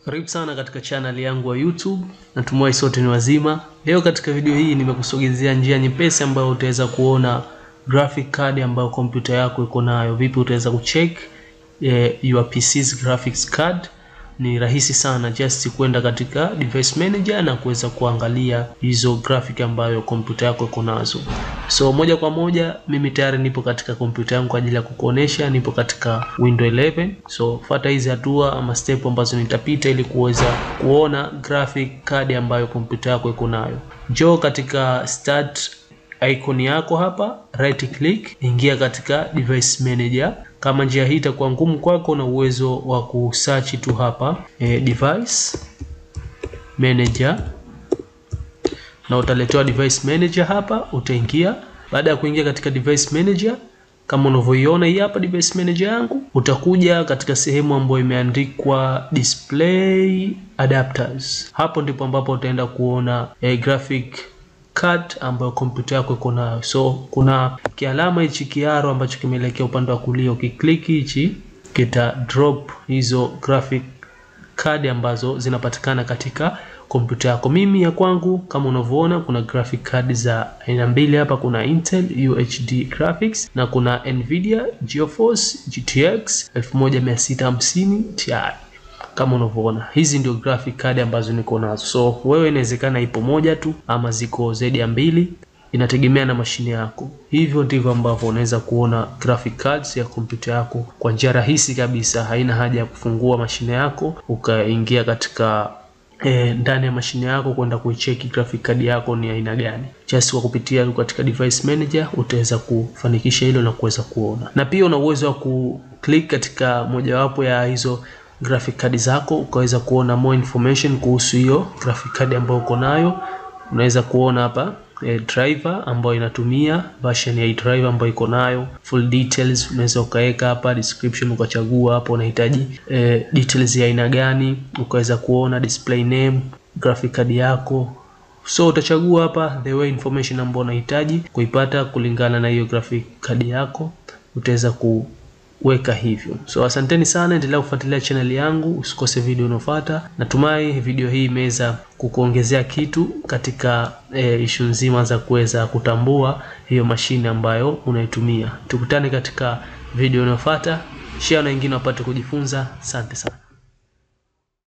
Karibu sana katika channel yangu ya YouTube. Natumai sote ni wazima. Leo katika video hii nimekusogezea njia nyepesi ambayo utaweza kuona graphic card ambayo kompyuta yako iko nayo. Vipi utaweza kucheck your PC's graphics card? Ni rahisi sana, just kwenda katika device manager na kuweza kuangalia hizo graphic ambayo kompyuta yako iko nazo. So moja kwa moja mimi tayari nipo katika kompyuta yangu kwa ajili ya kukuonesha, nipo katika Windows 11. So fuata hizi hatua ama step ambazo nitapita ili kuweza kuona graphic card ambayo kompyuta yako iko nayo. Njoo katika start icon yako hapa, right click, ingia katika device manager. Kama njia hii itakuwa ngumu kwako, na uwezo wa kusearch tu hapa device manager, na utaletewa device manager hapa. Utaingia. Baada ya kuingia katika device manager, kama unavyoiona hii hapa device manager yangu, utakuja katika sehemu ambayo imeandikwa display adapters. Hapo ndipo ambapo utaenda kuona graphic card ambayo kompyuta yako iko nayo. So kuna kialama hichi kiaro ambacho kimeelekea upande wa kulia. Ukiklik hichi kita drop hizo graphic card ambazo zinapatikana katika kompyuta yako. Mimi ya kwangu kama unavyoona kuna graphic card za aina mbili hapa. Kuna Intel UHD graphics na kuna Nvidia GeForce GTX 1650 Ti. Kama unavyoona hizi ndio graphic card ambazo niko nazo. So wewe inawezekana ipo moja tu ama ziko zaidi ya mbili, inategemea na mashine yako. Hivyo ndivyo ambavyo unaweza kuona graphic cards ya kompyuta yako kwa njia rahisi kabisa. Haina haja ya kufungua mashine yako ukaingia katika ndani ya mashine yako kwenda kuicheki graphic card yako ni aina gani. Just kwa kupitia katika device manager utaweza kufanikisha hilo na kuweza kuona. Na pia una uwezo wa ku-click katika mojawapo ya hizo graphic card zako ukaweza kuona more information kuhusu hiyo graphic card ambayo uko nayo. Unaweza kuona hapa driver ambayo inatumia, version ya driver ambayo iko nayo, full details. Unaweza ukaweka hapa description, ukachagua hapo unahitaji details ya aina gani, ukaweza kuona display name graphic card yako. So utachagua hapa the way information ambayo unahitaji kuipata kulingana na hiyo graphic card yako, utaweza kuweka hivyo. So asanteni sana, endelea kufuatilia channel yangu, usikose video inayofuata. Natumai video hii imeweza kukuongezea kitu katika issue nzima za kuweza kutambua hiyo mashine ambayo unaitumia. Tukutane katika video inayofuata. Share na wengine wapate kujifunza. Asante sana.